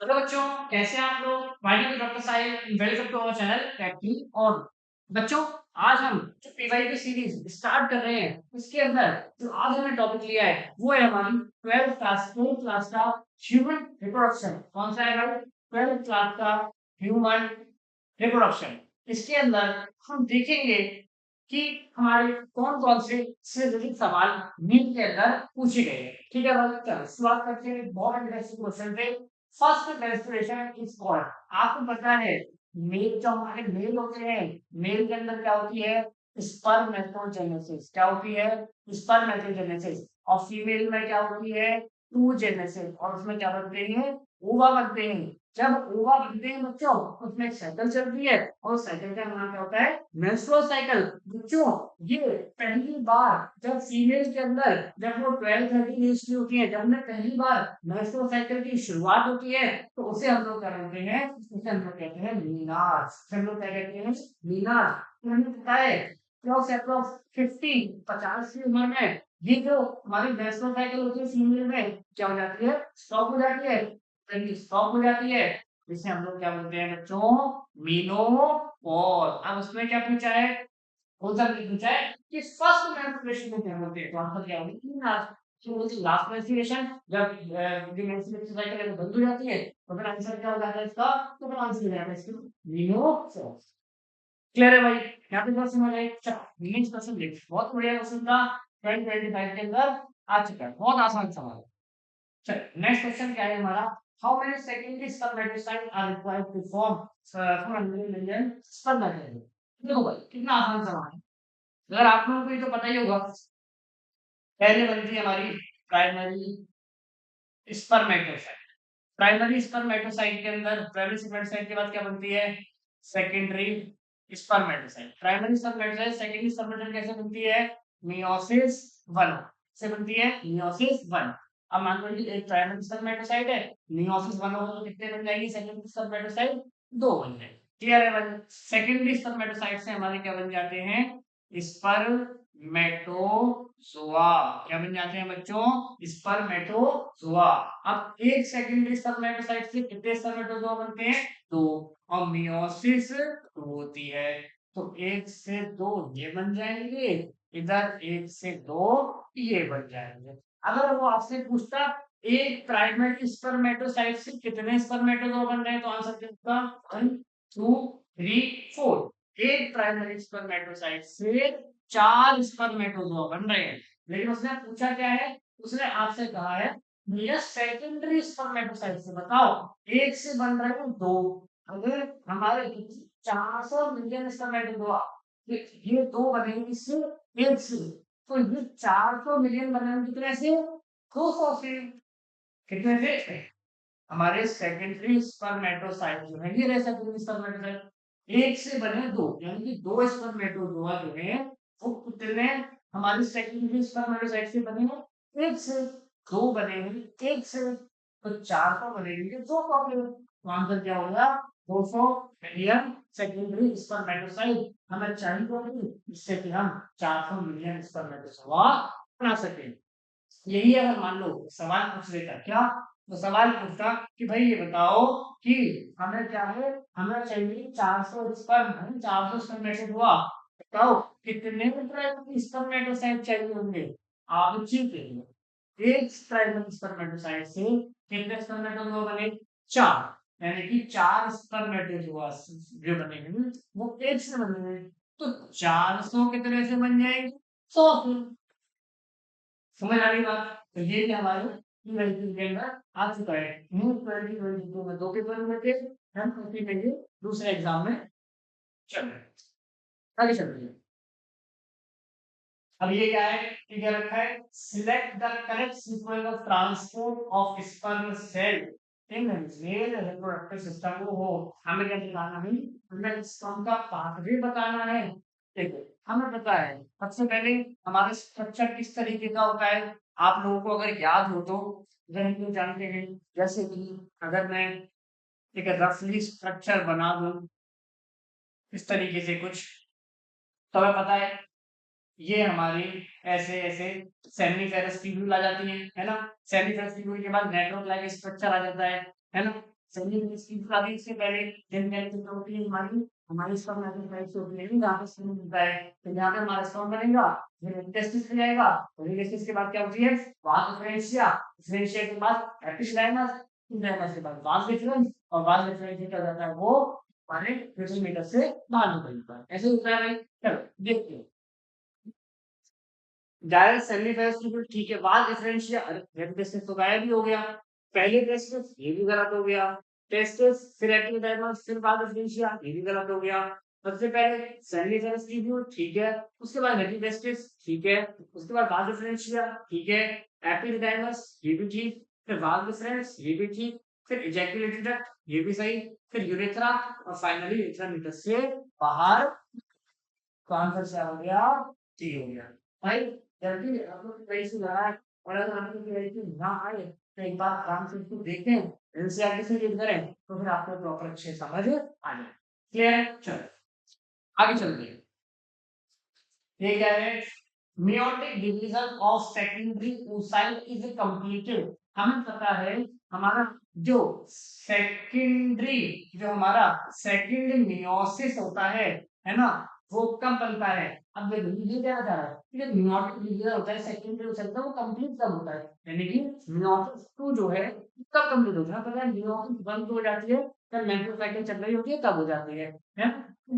Hello बच्चों, कैसे हैं आप लोग? My name is doctor Sahil, welcome to our channel टेक्नी और बच्चों, आज हम जो पीवाई की सीरीज स्टार्ट कर रहे हैं उसके अंदर जो आज हमने टॉपिक लिया है वो है हमारी 12th क्लास का ह्यूमन रिप्रोडक्शन। कौन सा है भाई? 12th क्लास का ह्यूमन रिप्रोडक्शन। इसके अंदर हम देखेंगे कि हमारे कौन-कौन से रिलेटेड सवाल नीट के अंदर पूछे गए हैं। ठीक है भाई, चलो शुरुआत करते हैं बहुत इंटरेस्टिंग क्वेश्चन से। First menstruation is called. आपको पता है मेल जो हमारे मेल होते हैं, मेल के अंदर क्या होती है? स्पर्मेटोजेनेसिस। क्या होती है? स्पर्मेटोजेनेसिस। और फीमेल में क्या होती है? oogenesis। और उसमें क्या बनते हैं? ओवा बनते हैं। जब ओवा बनते हैं बच्चों, उसमें एक साइकिल चलती है और साइकिल का नाम क्या होता है? Menstrual cycle. बच्चों, ये पहली बार जब फीमेल के अंदर जब वो 12-13 एज की होती है, जब उन्हें पहली बार मेंस्ट्रुअल साइकिल की शुरुआत होती है, तो उसे हम लोग क्या कहते हैं? उसे हम लोग कहते हैं मीनाज। हम लोग क्या कहते हैं? मीनाज। तो हमें पता है अप्रॉक्स 50 की उम्र में ये जो हमारी मेंस्ट्रुअल साइकिल होती है फीमेल में क्या हो जाती है? स्टॉप हो जाती है। स्टॉप हो जाती है, जिसे हम लोग क्या बोलते हैं बच्चों? मीनोपॉज। अब उसमें क्या पूछा है? कौन सा पूछा है कि फर्स्ट मेंस्ट्रुएशन को क्या बोलते हैं? तो आंसर क्या होगा? लास्ट। तो बोलते लास्ट मेंस्ट्रुएशन जब जो मेंस्ट्रुएशन साइकिल है वो बंद हो जाती है, तो फिर आंसर क्या हो जाता है इसका? तो फिर आंसर हो जाएगा इसका मेनोपॉज। क्लियर है भाई? यहाँ पे बहुत समझ आए। चलो नेक्स्ट क्वेश्चन देखिए, बहुत बढ़िया क्वेश्चन था। 2025 के अंदर आ चुका है, बहुत आसान सवाल है। चलो नेक्स्ट क्वेश्चन क्या है हमारा? How many secondary spermatocyte are required to form 400 million spermatocyte? देखो भाई कितना आसान सवाल है। अगर आप लोगों को ये तो पता ही होगा, पहले बनती है हमारी प्राइमरी स्पर्मेटोसाइट। प्राइमरी स्पर्मेटोसाइट के अंदर प्राइमरी स्पर्मेटोसाइट के बाद क्या बनती है? Secondary spermatocyte. Primary spermatocyte secondary spermatocyte कैसे बनती है? मियोसिस 1 से बनती है। मियोसिस 1। अब मान लो कि एक प्राइमरी स्पर्मेटोसाइट है, मियोसिस 1 होगा तो कितने बन जाएगी? सेकेंडरी स्पर्मेटोसाइट 2 बन जाएगी। क्लियर है भाई? सेकेंडरी स्पर्मेटोसाइट से हमारे क्या बन जाते हैं? स्पर्मेटोजोआ। क्या बन जाते हैं बच्चों? स्पर्मेटोजोआ। अब एक सेकेंडरी स्पर्मेटोसाइट से कितने स्पर्मेटोजोआ बनते हैं? 2। और मियोसिस होती है तो 1 से 2 ये बन जाएंगे, इधर 1 से 2 ये बन जाएंगे। अगर वो आपसे पूछता एक प्राइमरी स्पर्मेटोसाइट से कितने स्पर्मेटोजोआ बन रहे हैं, तो आंसर क्या होगा? 1 2 3 4। एक प्राइमरी स्पर्मेटोसाइट से 4 स्पर्मेटोजोआ बन रहे हैं। लेकिन उसने पूछा क्या है? उसने आपसे कहा है भैया सेकेंडरी स्पर्मेटोसाइट से बताओ, एक से बन रहे हैं 2। अगर हमारे 400 मिलियन स्पर्मेटोजोआ, ये 2 बनेंगे इससे, एक से, तो ये 400 मिलियन बनेंगे कितने से? 200 से। कितने से? हमारे सेकेंडरी स्पर्मेटोसाइट जो है, ये रहे सेकेंडरी स्पर्मेटोसाइट, एक से बने 2, यानी कि 2 स्पर्मेटोजोआ जो है वो कितने हमारे सेकेंडरी स्पर्मेटोसाइट से बने हैं? एक से। 2 बने हैं एक से, तो 400 बनेंगे 200 के। तो आंसर क्या होगा? 200 मिलियन सेकेंडरी स्पर्मेटोसाइट हमें चाहिए होगी, जिससे कि हम 400 मिलियन स्पर्मेटोजोआ बना सकें। यही अगर मान लो सवाल पूछ लेता क्या, तो सवाल पूछता कि भाई ये बताओ कि हमें क्या है? हमें चाहिए 400 स्पर्म, 400 स्पर्मेटोज हुआ, बताओ कितने प्राइमरी स्पर्मेटोसाइट चाहिए होंगे? आप ठीक है, एक प्राइमरी स्पर्मेटोसाइट से कितने स्पर्मेटोज बने? 4। यानी कि 4 स्पर्मेटोज जो बनेंगे वो एक से बनेंगे, तो 400 कितने से बन जाएंगे? 100 से। समझ आ रही बात? तो ये क्या हमारे यूनिवर्सिटी के अंदर आ चुका है। न्यू 2022 में 2 पेपर हुए थे, हम कॉपी लेंगे दूसरे एग्जाम में। चल रहे आगे चल रही है। अब ये क्या है? ये क्या रखा है? Select the correct sequence of transport of sperm cell in male reproductive system. को हो हमें क्या बताना है? हमें स्पर्म का पाथवे बताना है। देखो हमें पता है सबसे पहले हमारा स्ट्रक्चर किस तरीके का होता है। आप लोगों को अगर याद हो तो, अगर हम लोग जानते हैं, जैसे कि अगर मैं एक रफली स्ट्रक्चर बना दूं इस तरीके से कुछ, तो हमें पता है ये हमारी ऐसे ऐसे सेमिनिफेरस ट्यूब्यूल आ जाती है ना? सेमिनिफेरस ट्यूब्यूल के बाद नेटवर्क लाइक स्ट्रक्चर आ जाता है ना? सेमी स्किन का भी इससे पहले दिन पहले जो प्रोटीन हमारी स्पर्म मैग्नीफाइड प्रोटीन है जहाँ पे स्पर्म मिलता है, तो यहाँ पे हमारा स्पर्म बनेगा, फिर टेस्टिस में जाएगा, और टेस्टिस के बाद क्या होती है वास डिफरेंशिया, डिफरेंशिया के बाद एपिडर्मिस, एपिडर्मिस के बाद वास डिफरेंस, और वास डिफरेंस क्या जाता है वो हमारे मीटर से बाहर निकलता है। ऐसे होता है भाई। चलो देखते हैं डायरेक्ट सेमीफेरस ट्यूब्यूल ठीक है, वाल डिफरेंशिया टेस्टिस तो गायब ही हो गया, पहले टेस्टिस ये भी गलत हो गया, टेस्टिस फिर एपिडर्मिस फिर वाल डिफरेंशिया ये भी गलत हो गया। सबसे पहले सेमीफेरस ट्यूब्यूल ठीक है, उसके बाद एपिटेस्टिस ठीक है, उसके बाद वाल डिफरेंशिया ठीक है, एपिडर्मिस ये भी ठीक, फिर वाल डिफरेंस ये भी ठीक, फिर इजैकुलेटरी डक्ट ये भी सही, फिर यूरेथ्रा, और फाइनली यूरेथ्रा मीटर से बाहर। तो आंसर क्या हो गया, टी हो गया भाई। जब भी आप लोग कहीं से रहा है और अगर आपको क्लैरिटी ना आए तो एक बार आराम से इसको देखें, एनसीईआरटी से रीड करें, तो फिर आपको प्रॉपर अच्छे समझ आ जाए। क्लियर है, चलो आगे चलते हैं। ये क्या है, meiotic division of secondary oocyte is completed। हमें पता है हमारा जो सेकेंडरी जो हमारा सेकेंडरी मियोसिस होता है ना, वो कब बनता है। अब देखो ये क्या बता रहा है कि जब meiotic division होता है सेकेंडरी oocyte का, वो कंप्लीट कब होता है, यानी कि meiosis 2 जो है कब कंप्लीट होता है। पता है meiosis 1 हो जाती है जब मेंस्ट्रुअल साइकिल चल रही होती है तब हो जाती है ना।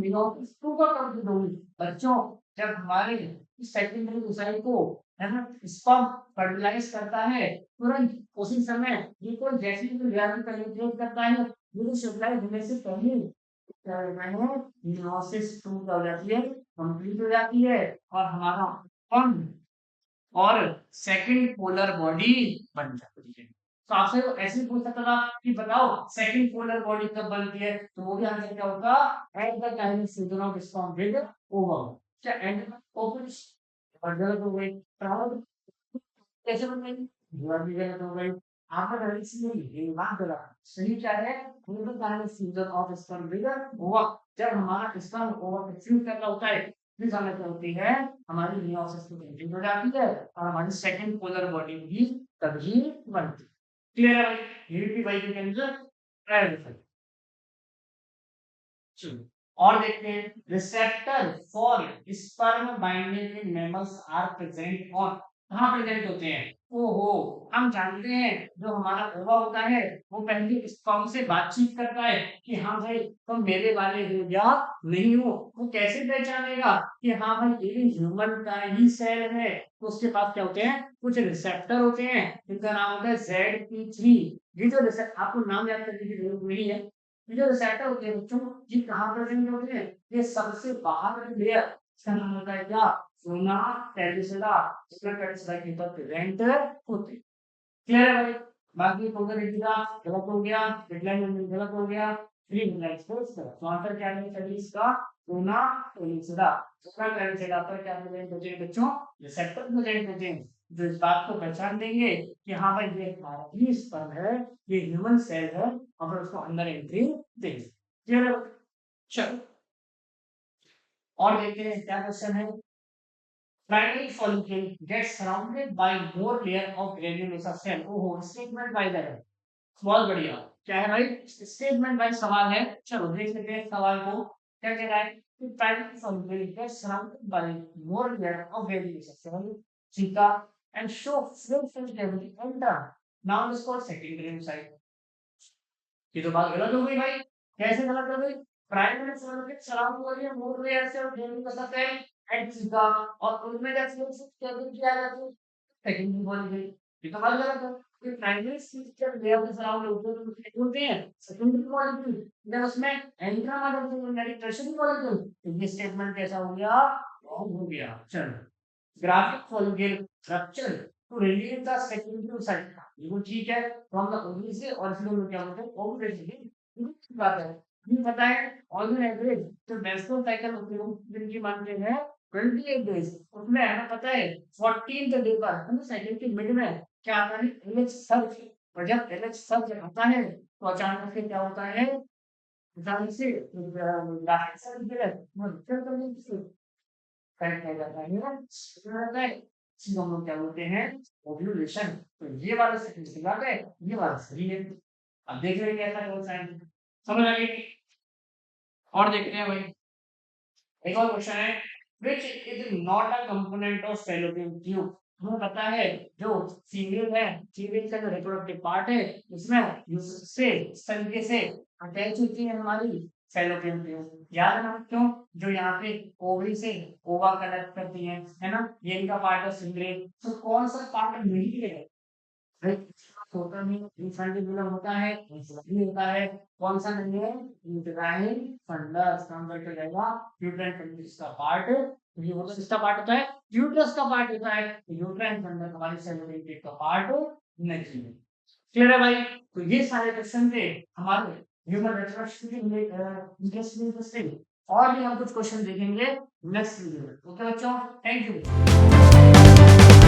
meiosis 2 कब कंप्लीट होगी बच्चों, जब हमारे सेकेंडरी oocyte को है ना स्पर्म फर्टिलाइज करता है, तुरंत उसी समय बिल्कुल जैसे ही लेयर में पेनिट्रेट करता है, ये फर्टिलाइज होने से पहले क्या होता है मियोसिस 2 हो जाती है, कंप्लीट हो जाती है, और हमारा स्पर्म और सेकंड पोलर बॉडी बन जाती है। तो आपसे वो ऐसे ही पूछ सकता था कि बताओ सेकंड पोलर बॉडी कब बनती है, तो वो भी आंसर क्या होगा, at the time season of sperm with ovum. क्या एंड ओवम और गलत हो गई, प्रारंभ कैसे बन गई, युवा भी गलत हो गई। आपका गलत इसलिए ये बात गलत, सही क्या है, at the time season of sperm with ovum, जब हमारा स्पर्म ओवम में फ्यूज करना होता है फिर समय क्या होती है हमारी मियोसिस की कंप्लीट हो जाती है, और हमारी सेकंड पोलर बॉडी भी तभी बनती है। क्लियर है भाई, ये भी भाई के अंदर ऐड और देखते हैं receptor for sperm binding in mammals are present on, कहाँ प्रेजेंट होते हैं, ओहो हम जानते हैं जो हमारा ओवा होता है वो पहले स्पर्म से बातचीत करता है कि हाँ भाई तुम मेरे वाले हो या नहीं हो, वो कैसे पहचानेगा कि हाँ भाई ये ह्यूमन का ही सेल है, तो उसके पास क्या होते हैं कुछ रिसेप्टर होते हैं जिनका नाम होता है ZP3। ये जो रिसेप्टर आपको नाम याद करने की जरूरत नहीं है, ये जो रिसेप्टर होते हैं बच्चों ये कहाँ प्रेजेंट होते हैं, ये सबसे बाहर वाली लेयर, इसका नाम होता है क्या सोना टेलिसला, इसमें टेलिसला के ऊपर प्रेजेंट होते हैं। क्लियर है भाई, बाकी टोटल एरिया गलत हो गया, डेडलाइन गलत हो गया, थ्री हेडलाइंस फोर्स का तो आंसर क्या है स्टडीज का सोना टेलिसला। सोना टेलिसला पर क्या प्रेजेंट होते हैं बच्चों, रिसेप्टर प्रेजेंट होते हैं जो इस बात को पहचान देंगे कि हाँ भाई ये हमारा ही स्पर्म है, ये ह्यूमन सेल है, और फिर उसको अंदर एंट्री देंगे। क्लियर है, चलो और देखते हैं क्या क्वेश्चन है। Primary follicle gets surrounded by more layer of granulosa cell। ओहो स्टेटमेंट बाय द है, बहुत बढ़िया। क्या है भाई स्टेटमेंट बाय सवाल है, चलो देख लेते हैं सवाल को क्या कह रहा है कि primary follicle gets surrounded by more layer of granulosa cell theta and show full cavity enter, now this called secondary site। ये तो बात गलत हो गई भाई, कैसे गलत हो गई, प्राइमरी सेल के सराउंड हो रही है मूल लेयर से और डेली का सेल एक्स का, और उनमें जब फ्लूइड क्या किया जाता है सेकेंडरी बोल गई, ये तो बात गलत है। कि प्राइमरी सेल के लेयर के सराउंड होते हैं तो होते हैं सेकेंडरी मॉलिक्यूल, जब उसमें एंट्रा मॉलिक्यूल यानी टर्शियरी मॉलिक्यूल, तो ये स्टेटमेंट कैसा हो गया, रॉन्ग हो गया। चलो graphic follicle rupture to relieve the secondary site, ये वो ठीक है फ्रॉम द ओवरी से, और फिर हम क्या बोलते हैं ओवुलेशन की बात है। ये पता है ऑन एवरेज जो मेंस्ट्रुअल साइकिल होती है दिन की मानते हैं 28 डेज, उसमें हमें पता है 14th डे पर हम साइकिल के मिड में क्या आता है एलएच सर्ज, और जब एलएच सर्ज आता है तो अचानक से क्या होता है अचानक से ग्राफिक सर्ज जो है वो रिचर करने की करेक्ट किया जाता है ना, इसमें रहता है इसी को हम लोग क्या बोलते हैं ओव्यूलेशन। तो ये वाला सेकंड की बात है, ये वाला सही है। अब देख रहे हैं कैसा कौन सा है, समझ आ गई। और देखते हैं भाई, एक और क्वेश्चन है, which is not a component of fallopian tube। हमें पता है जो फीमेल है, फीमेल का जो रिप्रोडक्टिव पार्ट है उसमें उससे तरीके से अटैच होती है हमारी फैलोपियन ट्यूब। याद है क्यों, जो यहाँ पे ओवरी से ओवा कनेक्ट करती है ना, ये इनका पार्ट है सिंग्रेट। तो कौन सा पार्ट नहीं है, होता नहीं, इंफेंटिबुलर होता है, इंसुलिन होता है, कौन सा नहीं है, यूटेराइन फंडस। काम करके जाएगा यूटेराइन फंडस का पार्ट, ये होता है किसका पार्ट होता है, यूट्रस का पार्ट होता है। यूटेराइन फंडस हमारे सेलुलर पेट का पार्ट नहीं है। क्लियर है भाई। तो ये सारे क्वेश्चन थे हमारे ह्यूमन रिप्रोडक्शन के इंटरेस्टिंग से, और भी हम कुछ क्वेश्चन देखेंगे नेक्स्ट वीडियो में। ओके बच्चों, थैंक यू।